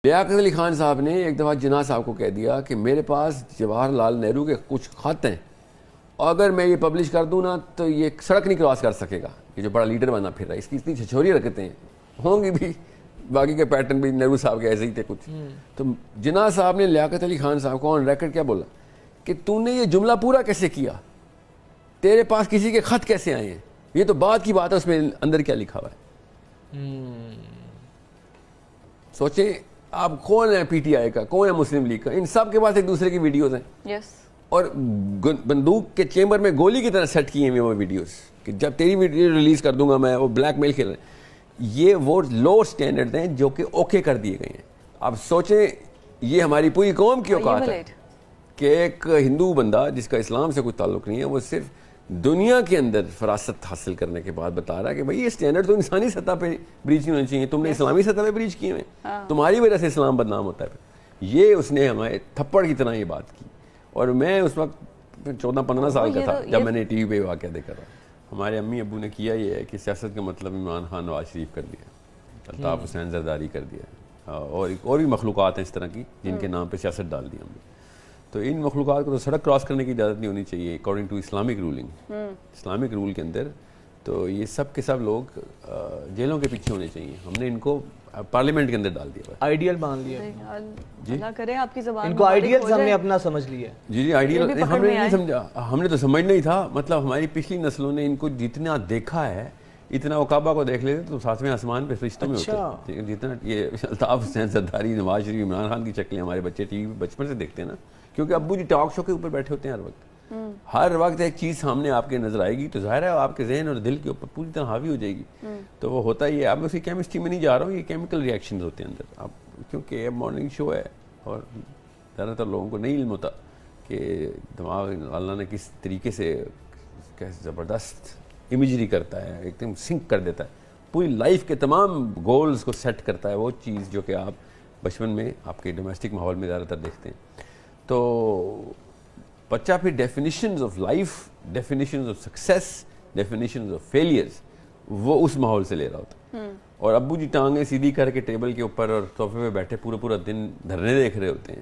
لیاقت علی خان صاحب نے ایک دفعہ جناح صاحب کو کہہ دیا کہ میرے پاس جواہر لال نہرو کے کچھ خط ہیں اور اگر میں یہ پبلش کر دوں نا تو یہ سڑک نہیں کراس کر سکے گا، یہ جو بڑا لیڈر بنا پھر رہا ہے، اس کی اتنی چھچوری رکھتے ہیں، ہوں گی بھی باقی کے پیٹرن بھی نہرو صاحب کے ایسے ہی تھے کچھ. تو جناح صاحب نے لیاقت علی خان صاحب کو آن ریکارڈ کیا بولا کہ تو نے یہ جملہ پورا کیسے کیا، تیرے پاس کسی کے خط کیسے آئے ہیں، یہ تو بعد کی بات ہے، اس میں اندر کیا لکھا ہوا ہے. سوچیں آپ کون ہے پی ٹی آئی کا، کون ہے مسلم لیگ کا، ان سب کے پاس ایک دوسرے کی ویڈیوز ہیں اور بندوق کے چیمبر میں گولی کی طرح سیٹ کیے ہیں وہ ویڈیوز کہ جب تیری ویڈیو ریلیز کر دوں گا میں، وہ بلیک میل کھیل رہے ہیں. یہ وہ لو سٹینڈرڈ ہیں جو کہ اوکے کر دیے گئے ہیں. اب سوچیں یہ ہماری پوری قوم کی اوقات ہے کہ ایک ہندو بندہ جس کا اسلام سے کوئی تعلق نہیں ہے، وہ صرف دنیا کے اندر فراست حاصل کرنے کے بعد بتا رہا ہے کہ بھائی یہ سٹینڈرڈ تو انسانی سطح پہ بریچ نہیں ہونی چاہیے، تم نے اسلامی سطح پہ بریچ کیے ہیں، تمہاری وجہ سے اسلام بدنام ہوتا ہے. یہ اس نے ہمیں تھپڑ کی طرح یہ بات کی. اور میں اس وقت 14-15 سال کا تھا جب میں نے ٹی وی پہ واقعہ دیکھا تھا. ہمارے امی ابو نے کیا یہ ہے کہ سیاست کا مطلب عمران خان نواز شریف کر دیا، الطاف حسین زرداری کر دیا، اور بھی مخلوقات ہیں اس طرح کی جن کے نام پہ سیاست ڈال دی ہم نے. تو ان مخلوقات کو تو سڑک کراس کرنے کی اجازت نہیں ہونی چاہیے according to Islamic ruling. Islamic rule کے اندر تو یہ سب کے سب لوگ جیلوں کے پیچھے ہونے چاہیے. ہم نے ان کو پارلیمنٹ کے اندر ڈال دیا، آئیڈیل مان لیا. اللہ کرے آپ کی زبان ان کو آئیڈیل ہم نے اپنا سمجھ لیا. جی آئیڈیل ہم نے نہیں سمجھا، ہم نے تو سمجھنا ہی تھا. مطلب ہماری پچھلی نسلوں نے ان کو جتنا دیکھا ہے، اتنا وہ کعبہ کو دیکھ لیتے تو ساتویں آسمان پہ فرشتوں میں ہوتے. جتنا یہ الطاف حسین زرداری، نواز شریف، عمران خان کی شکلیں ہمارے بچے ٹی وی پہ بچپن سے دیکھتے ہیں نا، کیونکہ ابو جی ٹاک شو کے اوپر بیٹھے ہوتے ہیں ہر وقت ایک چیز سامنے آپ کے نظر آئے گی تو ظاہر ہے آپ کے ذہن اور دل کے اوپر پوری طرح حاوی ہو جائے گی. تو وہ ہوتا ہی ہے. اب میں اسی کیمسٹری میں نہیں جا رہا ہوں، یہ کیمیکل ریئیکشنز ہوتے ہیں اندر. اب کیونکہ یہ مارننگ شو ہے اور زیادہ تر لوگوں کو نہیں علم ہوتا کہ دماغ اللہ نے کس طریقے سے کیسے زبردست امیجری کرتا ہے، ایک دم سنک کر دیتا ہے، پوری لائف کے تمام گولز کو سیٹ کرتا ہے. وہ چیز جو کہ آپ بچپن میں آپ کے ڈومیسٹک ماحول میں زیادہ تر دیکھتے ہیں. تو بچہ پھر definitions of life, definitions of success, definitions of failures وہ اس ماحول سے لے رہا ہوتا ہے. اور ابو جی ٹانگیں سیدھی کر کے ٹیبل کے اوپر اور صوفے پہ بیٹھے پورا دن دھرنے دیکھ رہے ہوتے ہیں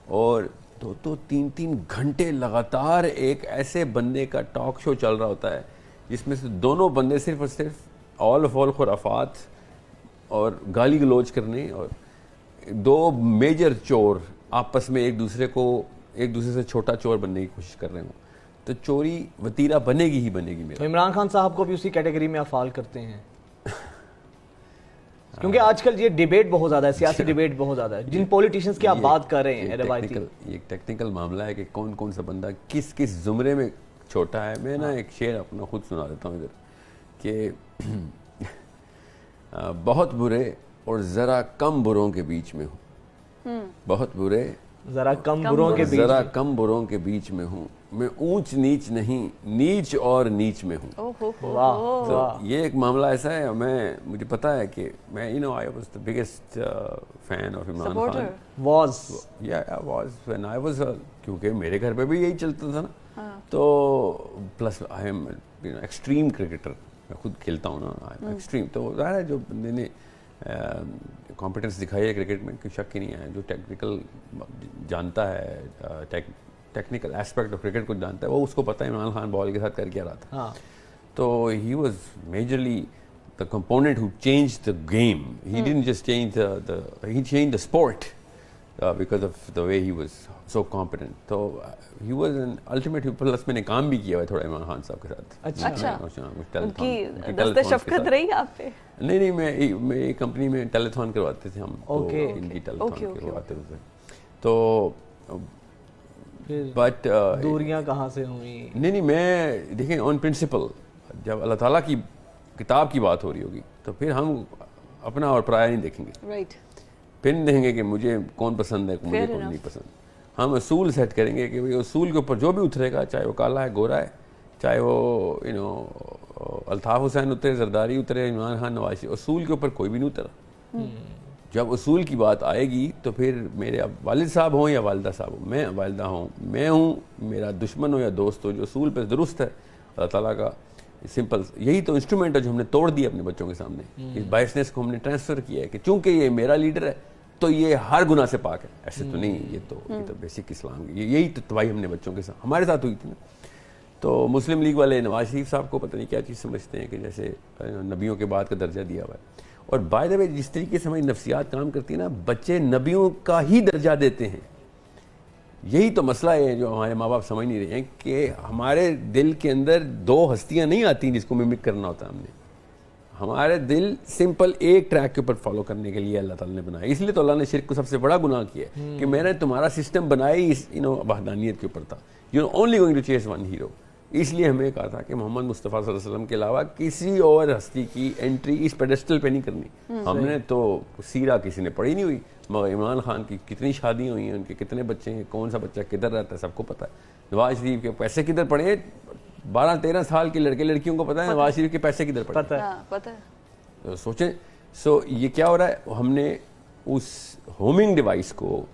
اور 2-3 گھنٹے لگاتار ایک ایسے بندے کا ٹاک شو چل رہا ہوتا ہے جس میں سے دونوں بندے صرف اور صرف آل خرافات اور گالی گلوچ کرنے، اور دو میجر چور آپس میں ایک دوسرے سے چھوٹا چور بننے کی کوشش کر رہے ہوں. تو چوری وتیرہ بنے گی ہی بنے گی. میرا عمران خان صاحب کو بھی اسی کیٹیگری میں افعال کرتے ہیں کیونکہ آج کل یہ ڈیبیٹ بہت زیادہ ہے، سیاسی ڈیبیٹ بہت زیادہ ہے. جن پولیٹیشینز کی آپ بات کر رہے ہیں روایتی، یہ ایک ٹیکنیکل معاملہ ہے کہ کون سا بندہ کس زمرے میں چھوٹا ہے. میں نا ایک شعر اپنا خود سنا دیتا ہوں ادھر کہ بہت برے اور ذرا کم بروں کے بیچ میں ہوں، بہت برے ذرا کم بروں کے بیچ میں ہوں، میں اونچ نیچ نہیں، نیچ اور نیچ میں ہوں. تو یہ ایک معاملہ ایسا ہے. مجھے پتا ہے کہ میں I was the biggest fan of Imran Khan. was کیونکہ میرے گھر پہ بھی یہی چلتا تھا نا. تو plus I am extreme cricketer, میں خود کھیلتا ہوں نا ایکسٹریم. تو ظاہر ہے جو بندے نے کمپیٹنس دکھائی ہے کرکٹ میں، کوئی شک ہی نہیں ہے. جو ٹیکنیکل جانتا ہے، ٹیکنیکل ایسپیکٹ آف کرکٹ کو جانتا ہے، وہ اس کو پتہ ہے عمران خان بال کے ساتھ کر کے آ رہا تھا. تو he was majorly the component who changed the game. He didn't just change he changed the sport because of the way he was so competent. So he was an ultimate plus. میں نے کام بھی کیا ہے تھوڑا عمران خان صاحب کے ساتھ. اچھا ان کی دست شفقت رہی آپ پہ؟ نہیں میں ایک کمپنی میں ٹیلیتھون کرواتے تھے ہم، تو ان کی ٹیلیتھون کرواتے تھے. تو بٹ دوریاں کہاں سے ہوئی؟ نہیں میں دیکھیں آن پرنسپل جب اللہ تعالیٰ کی کتاب کی بات ہو رہی ہوگی تو پھر ہم اپنا اور پرایا نہیں دیکھیں گے. پھر نہیں دیکھیں گے کہ مجھے کون پسند ہے مجھے کون نہیں پسند. ہم اصول سیٹ کریں گے کہ بھئی اصول کے اوپر جو بھی اترے گا، چاہے وہ کالا ہے گورا ہے، چاہے وہ الطاف حسین اترے، زرداری اترے، عمران خان، نواز شریف، اصول کے اوپر کوئی بھی نہیں اترا. جب اصول کی بات آئے گی تو پھر میرے والد صاحب ہوں یا والدہ صاحب ہوں، میں والدہ ہوں، میں ہوں، میرا دشمن ہو یا دوست ہو، جو اصول پہ درست ہے اللہ تعالیٰ کا سمپل یہی تو انسٹرومنٹ ہے جو ہم نے توڑ دیا اپنے بچوں کے سامنے. اس بائسنس کو ہم نے ٹرانسفر کیا ہے کہ چونکہ یہ میرا لیڈر ہے تو یہ ہر گناہ سے پاک ہے. ایسے تو نہیں, یہ تو بیسک اسلام کی یہی تو تباہی ہم نے بچوں کے ساتھ ہمارے ساتھ ہوئی تھی نا. تو مسلم لیگ والے نواز شریف صاحب کو پتہ نہیں کیا چیز سمجھتے ہیں کہ جیسے نبیوں کے بعد کا درجہ دیا ہوا ہے. اور بائی دا وے جس طریقے سے ہماری نفسیات کام کرتی ہے نا, بچے نبیوں کا ہی درجہ دیتے ہیں. یہی تو مسئلہ ہے جو ہمارے ماں باپ سمجھ نہیں رہے ہیں کہ ہمارے دل کے اندر دو ہستیاں نہیں آتی جس کو ممک کرنا ہوتا ہم نے. ہمارے دل سمپل ایک ٹریک کے اوپر فالو کرنے کے لیے اللہ تعالیٰ نے بنایا. اس لیے تو اللہ نے شرک کو سب سے بڑا گناہ کیا ہے کہ میں نے تمہارا سسٹم بنایا ہی اس وحدانیت کے اوپر تھا. You are only going to chase one hero. اس لیے ہمیں کہا تھا کہ محمد مصطفیٰ صلی اللہ علیہ وسلم کے علاوہ کسی اور ہستی کی انٹری اس پیڈسٹل پہ نہیں کرنی. ہم نے تو سیرہ کسی نے پڑھی نہیں ہوئی, مگر عمران خان کی کتنی شادیاں ہوئی ہیں, ان کے کتنے بچے ہیں, کون سا بچہ کدھر رہتا ہے سب کو پتہ ہے. نواز شریف کے پیسے کدھر پڑے ہیں, 12-13 سال کے لڑکے لڑکیوں کو پتہ ہے نواز شریف کے پیسے کدھر پڑے ہیں. پتہ ہے. سوچیں. یہ کیا ہو رہا ہے, ہم نے اس ہومنگ ڈیوائس کو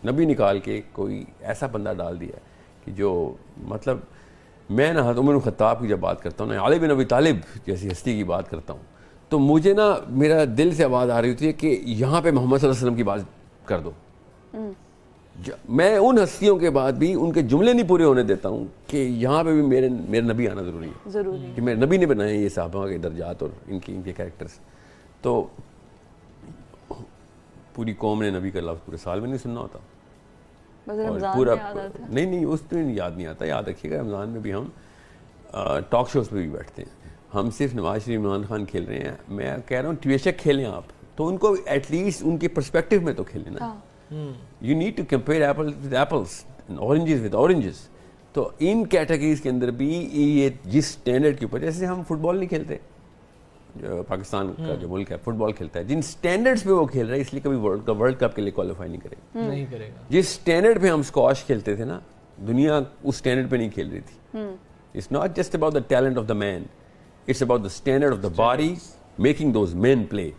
نبی نکال کے کوئی ایسا بندہ ڈال دیا کہ جو مطلب میں نہ عمر خطاب کی جب بات کرتا ہوں نا, علی بن ابی طالب جیسی ہستی کی بات کرتا ہوں, تو مجھے نا میرا دل سے آواز آ رہی ہوتی ہے کہ یہاں پہ محمد صلی اللہ علیہ وسلم کی بات کر دو. میں ان ہستیوں کے بعد بھی ان کے جملے نہیں پورے ہونے دیتا ہوں کہ یہاں پہ بھی میرے نبی آنا ضروری ہے کہ میرے نبی نے بنائے یہ صحابہ کے درجات اور ان کے کریکٹرز. تو پوری قوم نے نبی کا لفظ پورے سال میں نہیں سننا ہوتا, پورا نہیں اس تو یاد نہیں آتا. یاد رکھیے گا رمضان میں بھی ہم ٹاک شوز پہ بھی بیٹھتے ہیں, ہم صرف نواز شریف عمران خان کھیل رہے ہیں. میں کہہ رہا ہوں بیشک کھیلیں آپ, تو ان کو ایٹ لیسٹ ان کے پرسپیکٹو میں تو کھیلیں نا. You need to compare apple with apples, oranges with oranges. تو ان کیٹیگریز کے اندر بھی یہ جس اسٹینڈرڈ کے اوپر, جیسے ہم فٹ بال نہیں کھیلتے, جو پاکستان کا جو ملک ہے فٹ بال کھیلتا ہے, جن اسٹینڈرڈس پہ وہ کھیل رہا ہے اس لیے کبھی ورلڈ کپ کے لیے کوالیفائی نہیں کرے گا. جس اسٹینڈرڈ پہ ہم اسکواش کھیلتے تھے نا, دنیا اس اسٹینڈرڈ پہ نہیں کھیل رہی تھی. It's not just about the talent of the man, it's about the standard of the body making those men play.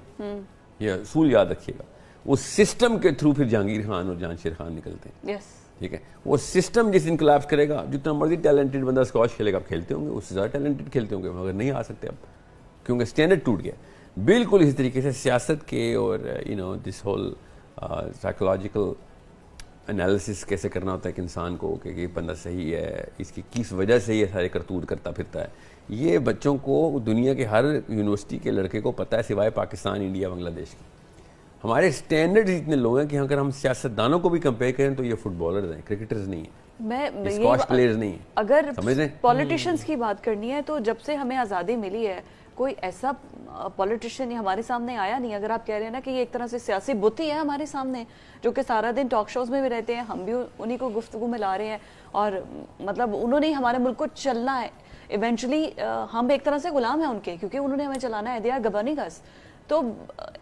یہ اصول یاد رکھیے گا. اس سسٹم کے تھرو پھر جہانگیر خان اور جہانشیر خان نکلتے ہیں. ٹھیک ہے, وہ سسٹم جس انقلاب کرے گا, جتنا مرضی ٹیلنٹڈ بندہ اسکواش کھیلے گا, آپ کھیلتے ہوں گے, اس سے زیادہ ٹیلنٹڈ کھیلتے ہوں گے, مگر نہیں آ سکتے اب کیونکہ اسٹینڈرڈ ٹوٹ گیا. بالکل اسی طریقے سے سیاست کے اور دس ہول سائیکولوجیکل انالیسس کیسے کرنا ہوتا ہے کہ انسان کو کہ یہ بندہ صحیح ہے, اس کی کس وجہ سے یہ سارے کرتوت کرتا پھرتا ہے, یہ بچوں کو دنیا کے ہر یونیورسٹی کے لڑکے کو پتہ ہے سوائے پاکستان, انڈیا, بنگلہ دیش کی. ہمارے اسٹینڈرڈ اتنے لوگ ہیں کہ اگر ہم سیاستدانوں کو بھی کمپیئر کریں تو یہ فٹ بالرز ہیں, کرکٹرز نہیں ہیں, اسکواش پلیئرز نہیں ہیں. اگر پولیٹیشینس کی بات کرنی ہے تو جب سے ہمیں آزادی ملی ہے کوئی ایسا پولیٹیشین ہمارے سامنے آیا نہیں. اگر آپ کہہ رہے ہیں نا کہ یہ ایک طرح سے سیاسی بت ہی ہے ہمارے سامنے, جو کہ سارا دن ٹاک شوز میں بھی رہتے ہیں, ہم بھی انہی کو گفتگو میں لا رہے ہیں, اور مطلب انہوں نے ہمارے ملک کو چلنا ہے. ایونچولی ہم ایک طرح سے غلام ہیں ان کے, کیونکہ انہوں نے ہمیں چلانا ہے. دے آر گورننگ اس. تو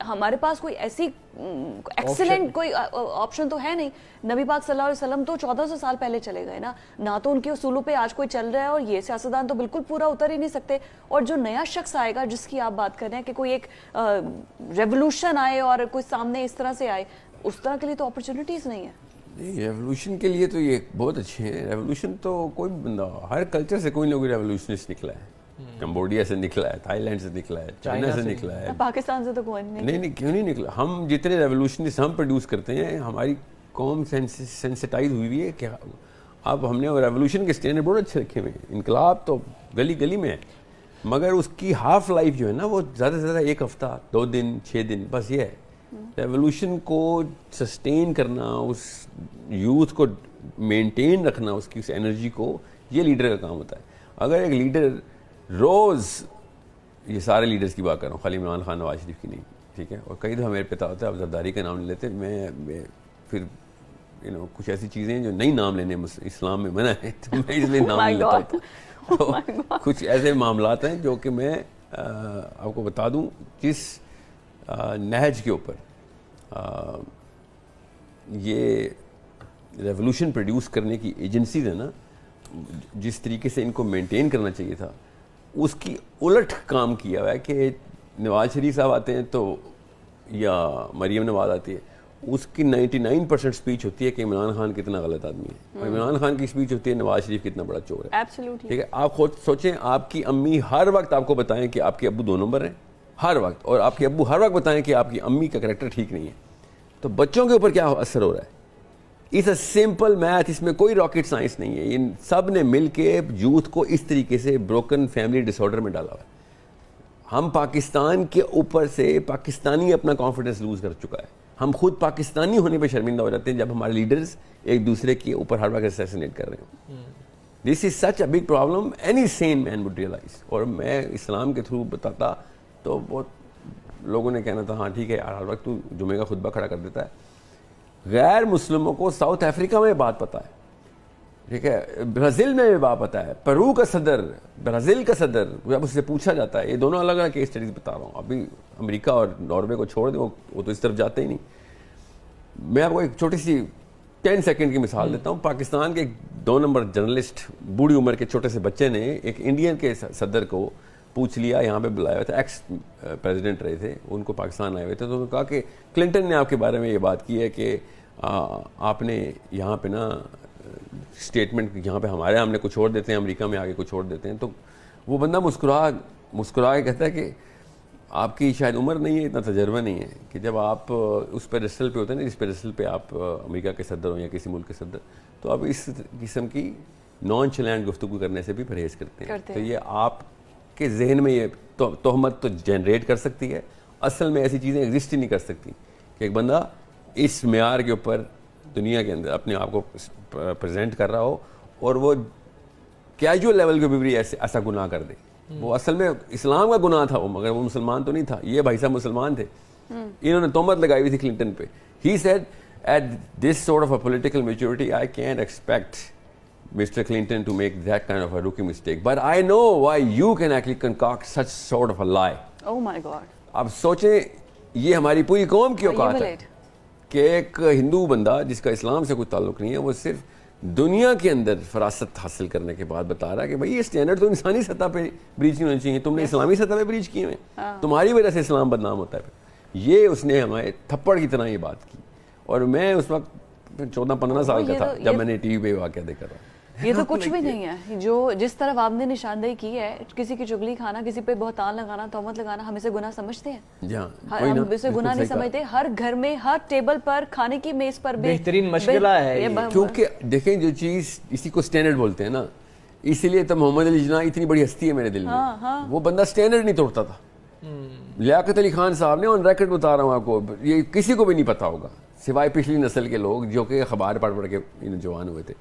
ہمارے پاس کوئی ایسی ایکسیلنٹ کوئی آپشن تو ہے نہیں. نبی پاک صلی اللہ علیہ وسلم تو 1400 سال پہلے چلے گئے نہ تو ان کے اصولوں پہ آج کوئی چل رہا ہے, اور یہ سیاستدان تو بالکل پورا اتر ہی نہیں سکتے. اور جو نیا شخص آئے گا جس کی آپ بات کر رہے ہیں کہ کوئی ایک ریولوشن آئے اور کوئی سامنے اس طرح سے آئے, اس طرح کے لیے تو اپرچونیٹیز نہیں ہیں. نہیں, ریولوشن کے لیے تو یہ بہت اچھے ہیں. ریولوشن تو کوئی بندہ ہر کلچر سے کوئی نہ کوئی ریولوشنسٹ نکلا ہے. کمبوڈیا سے نکلا ہے, تھائی لینڈ سے نکلا ہے, چائنا سے نکلا ہے, پاکستان سے تو کوئی نہیں. کیوں نہیں نکلا؟ ہم جتنے ریولوشنسٹ ہم پروڈیوس کرتے ہیں, ہماری قوم سینسٹائز ہوئی ہے کہ اب ہم نے ریولوشن کے اسٹینڈرڈ بہت اچھے رکھے ہوئے ہیں. انقلاب تو گلی گلی میں ہے, مگر اس کی ہاف لائف جو ہے نا وہ زیادہ سے زیادہ 1 ہفتہ 2 دن 6 دن بس یہ ہے. ریولوشن کو سسٹین کرنا, اس یوتھ کو مینٹین رکھنا, اس کی اس انرجی کو, یہ لیڈر کا کام ہوتا ہے. اگر ایک لیڈر روز, یہ سارے لیڈرز کی بات کر رہا ہوں, خالی عمران خان نواز شریف کی نہیں, ٹھیک ہے, اور کئی دفعہ میرے پتا ہوتا ہے اب زرداری کا نام نہیں لیتے, میں پھر کچھ ایسی چیزیں جو نہیں نام لینے اسلام میں منع ہے, تو میں اس لیے نام نہیں لیتا ہوتا. تو کچھ ایسے معاملات ہیں جو کہ میں آپ کو بتا دوں, جس نہج کے اوپر یہ ریولوشن پروڈیوس کرنے کی ایجنسیز ہیں نا, جس طریقے سے ان کو مینٹین کرنا چاہیے تھا, اس کی الٹ کام کیا ہوا ہے. کہ نواز شریف صاحب آتے ہیں تو, یا مریم نواز آتی ہے, اس کی 99% اسپیچ ہوتی ہے کہ عمران خان کتنا غلط آدمی ہے, اور عمران خان کی اسپیچ ہوتی ہے نواز شریف کتنا بڑا چور ہے. ٹھیک ہے, آپ خود سوچیں, آپ کی امی ہر وقت آپ کو بتائیں کہ آپ کے ابو 2 نمبر ہیں ہر وقت, اور آپ کے ابو ہر وقت بتائیں کہ آپ کی امی کا کریکٹر ٹھیک نہیں ہے. تو بچوں کے اوپر کیا اثر ہو رہا ہے. اس اے سمپل میتھ, اس میں کوئی راکٹ سائنس نہیں ہے. ان سب نے مل کے یوتھ کو اس طریقے سے بروکن فیملی ڈس آرڈر میں ڈالا ہوا ہے. ہم پاکستان کے اوپر سے پاکستانی اپنا کانفیڈنس لوز کر چکا ہے. ہم خود پاکستانی ہونے پہ شرمندہ ہو جاتے ہیں جب ہمارے لیڈرز ایک دوسرے کے اوپر ہر وقت اسیسینیٹ کر رہے ہیں. This is such a big problem, any sane man would realize. اور میں اسلام کے تھرو بتاتا تو بہت لوگوں نے کہنا تھا ہاں ٹھیک ہے یار, ہر وقت تو جمعے کا خطبہ کھڑا کر دیتا ہے. غیر مسلموں کو ساؤتھ افریقہ میں بات پتہ ہے, ٹھیک ہے, برازیل میں بھی بات پتہ ہے. پیرو کا صدر, برازیل کا صدر, جب اس سے پوچھا جاتا ہے, یہ دونوں الگ الگ کیس اسٹڈیز بتا رہا ہوں. ابھی امریکہ اور ناروے کو چھوڑ دیں, وہ تو اس طرف جاتے ہی نہیں. میں آپ کو ایک چھوٹی سی 10 سیکنڈ کی مثال دیتا ہوں. پاکستان کے ایک 2 نمبر جرنلسٹ, بوڑھی عمر کے چھوٹے سے بچے نے ایک انڈین کے صدر کو پوچھ لیا, یہاں پہ بلایا ہوا تھا, ایکس پریزیڈنٹ رہے تھے, ان کو پاکستان آئے ہوئے تھے, تو انہوں نے کہا کہ کلنٹن نے آپ کے بارے میں یہ بات کی ہے کہ آپ نے یہاں پہ نا اسٹیٹمنٹ, یہاں پہ ہمارے ہم نے کچھ اور دیتے ہیں, امریکہ میں آگے کچھ اور دیتے ہیں. تو وہ بندہ مسکرا کے کہتا ہے کہ آپ کی شاید عمر نہیں ہے, اتنا تجربہ نہیں ہے کہ جب آپ اس پیڈسٹل پہ ہوتے ہیں نا, جس پیڈسٹل پہ آپ امریکہ کے صدر ہوں یا کسی ملک کے صدر, تو آپ اس قسم کی نان چلینڈ گفتگو کرنے سے بھی پرہیز کرتے ہیں. تو یہ آپ کے ذہن میں یہ تہمت تو جنریٹ کر سکتی ہے, اصل میں ایسی چیزیں ایگزسٹ ہی نہیں کر سکتی کہ ایک بندہ اس معیار کے اوپر دنیا کے اندر اپنے آپ کو پریزنٹ کر رہا ہو اور وہ کیجول لیول کے بھی ایسا گناہ کر دے. وہ اصل میں اسلام کا گناہ تھا وہ, مگر وہ مسلمان تو نہیں تھا. یہ بھائی صاحب مسلمان تھے, انہوں نے تہمت لگائی ہوئی تھی کلنٹن پہ. He said at this sort of a political maturity I can't expect Mr. Clinton to make that kind of a rookie mistake. But I know why you can actually concoct such sort of a lie. Oh my God. اب سوچیں, یہ ہماری پوری قوم کی اوقات ہے کہ ایک ہندو بندہ جس کا اسلام سے کوئی تعلق نہیں ہے, وہ صرف دنیا کے اندر فراست حاصل کرنے کے بعد بتا رہا ہے کہ بھائی یہ اسٹینڈرڈ تو انسانی سطح پہ بریچ نہیں ہونی چاہیے, تم نے اسلامی سطح پہ بریچ کیے ہیں, تمہاری وجہ سے اسلام بدنام ہوتا ہے. یہ اس نے ہمیں تھپڑ کی طرح یہ بات کی. اور میں اس وقت 14-15 سال کا تھا جب میں نے ٹی وی پہ واقعہ دیکھا تھا. یہ تو کچھ بھی نہیں ہے. جو جس طرف آپ نے نشاندہی کی ہے, کسی کی چگلی کھانا, کسی پہ بہتان لگانا, تہمت لگانا, ہم اسے گناہ سمجھتے ہیں؟ ہم اسے گناہ نہیں سمجھتے. ہر گھر میں, ہر ٹیبل پر, کھانے کی میز پر بہترین مشغلہ ہے. کیونکہ دیکھیں جو چیز اسی کو سٹینڈرڈ بولتے ہیں نا, اسی لیے تو محمد علی جناح اتنی بڑی ہستی ہے میرے دل میں. وہ بندہ سٹینڈرڈ نہیں توڑتا تھا. لیاقت علی خان صاحب نے آن ریکارڈ بتا رہا ہوں آپ کو, یہ کسی کو بھی نہیں پتا ہوگا سوائے پچھلی نسل کے لوگ جو کہ اخبار پڑھ کے جوان ہوئے تھے.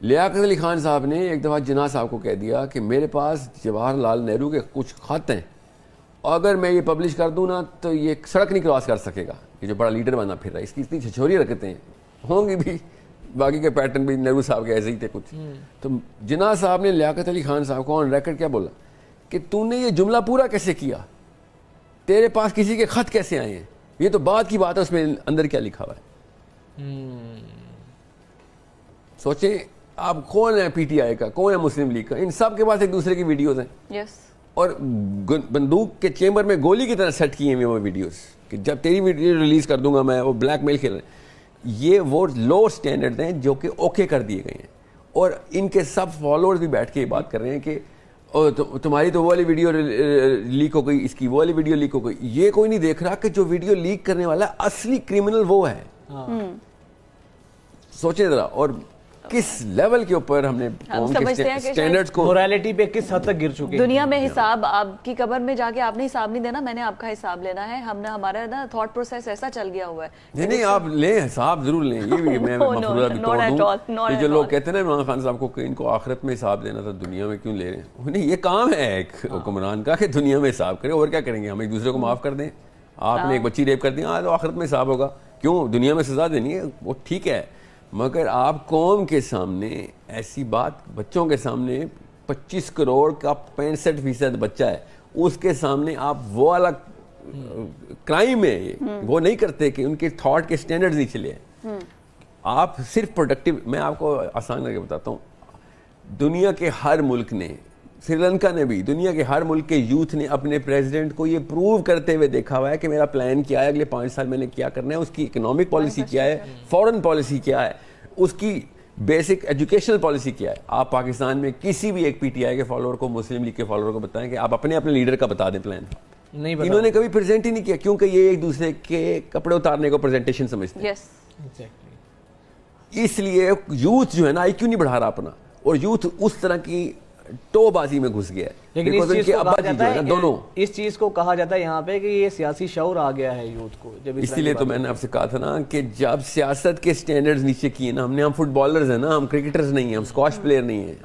لیاقت علی خان صاحب نے ایک دفعہ جناح صاحب کو کہہ دیا کہ میرے پاس جواہر لال نہرو کے کچھ خط ہیں, اگر میں یہ پبلش کر دوں نا تو یہ سڑک نہیں کراس کر سکے گا, یہ جو بڑا لیڈر بنا پھر رہا ہے, اس کی اتنی چھچوری رکھتے ہیں, ہوں گی بھی باقی کے پیٹرن بھی نہرو صاحب کے ایسے ہی تھے کچھ. تو جناح صاحب نے لیاقت علی خان صاحب کو آن ریکارڈ کیا بولا کہ تو نے یہ جملہ پورا کیسے کیا, تیرے پاس کسی کے خط کیسے آئے ہیں, یہ تو بات کی بات ہے, اس میں اندر کیا لکھا ہوا ہے. سوچیں آپ, کون ہے پی ٹی آئی کا, کون ہے مسلم لیگ کا, ان سب کے پاس ایک دوسرے کی ویڈیوز ہیں. اور بندوق کے چیمبر میں گولی کی طرح سیٹ کیے ہیں وہ ویڈیوز کہ جب تیری ویڈیو ریلیز کر دوں گا میں, وہ بلیک میل کھیل رہے ہیں. یہ وہ لو سٹینڈرڈ ہیں جو کہ اوکے کر دیے گئے ہیں, اور ان کے سب فالوورز بھی بیٹھ کے یہ بات کر رہے ہیں کہ تمہاری تو وہ والی ویڈیو لیک ہو گئی, اس کی وہ والی ویڈیو لیک ہو گئی. یہ کوئی نہیں دیکھ رہا کہ جو ویڈیو لیک کرنے والا اصلی کرمنل وہ ہے. سوچیں ذرا, اور کس لیول کے اوپر ہم نے سٹینڈرڈز کو, مورالٹی پہ کس حد تک گر چکے. دنیا میں حساب آپ کی قبر میں جا کے آپ نے حساب نہیں دینا, میں نے آپ کا حساب لینا ہے. ہم نے, ہمارا نا تھاٹ پروسیس ایسا چل گیا ہوا ہے. نہیں آپ لیں, حساب ضرور لیں. یہ بھی میں مفروضہ بھی توڑ دوں کہ جو لوگ کہتے ہیں نا عمران خان صاحب کو کہ ان کو آخرت میں حساب دینا تھا, دنیا میں کیوں لے رہے ہیں. نہیں, یہ کام ہے ایک حکمران کا کہ دنیا میں حساب کرے, اور کیا کریں گے, ہم ایک دوسرے کو معاف کر دیں. آپ نے ایک بچی ریپ کر دی, تو آخرت میں حساب ہوگا, کیوں دنیا میں سزا دینی ہے, وہ ٹھیک ہے. مگر آپ قوم کے سامنے ایسی بات, بچوں کے سامنے 25 کروڑ کا 65% بچہ ہے, اس کے سامنے آپ وہ والا کرائم ہے, وہ نہیں کرتے کہ ان کے تھاٹ کے سٹینڈرڈز نہیں چلے ہیں. آپ صرف پروڈکٹیو, میں آپ کو آسان کر کے بتاتا ہوں, دنیا کے ہر ملک نے, سری لنکا نے بھی, دنیا کے ہر ملک کے یوتھ نے اپنے پریزیڈنٹ کو یہ پروو کرتے ہوئے دیکھا ہوا ہے کہ میرا پلان کیا ہے, اگلے 5 سال میں نے کیا کرنا ہے, اس کی اکنامک پالیسی کیا ہے, فورن پالیسی کیا ہے, اس کی بیسک ایجوکیشنل پالیسی کیا ہے. آپ پاکستان میں کسی بھی ایک پی ٹی آئی کے فالوور کو, مسلم لیگ کے فالوور کو بتائیں کہ آپ اپنے لیڈر کا بتا دیں پلان, نہیں انہوں نے کبھی پریزنٹ ہی نہیں کیا کیونکہ یہ ایک دوسرے کے کپڑے اتارنے کو پریزنٹیشن سمجھتے ہیں. اس لیے یوتھ جو ہے نا آئی کیو نہیں بڑھا رہا اپنا, اور یوتھ اس طرح کی ٹو بازی میں گھس گیا ہے. لیکن اس چیز کو کہا جاتا ہے یہاں پہ کہ یہ سیاسی شعور آ گیا ہے یوتھ کو. جب اسی لیے تو میں نے آپ سے کہا تھا نا کہ جب سیاست کے سٹینڈرڈز نیچے کیے نا, ہم فٹ بالرز ہیں نا, ہم کرکٹرز نہیں ہیں, ہم اسکواش پلیئر نہیں ہیں.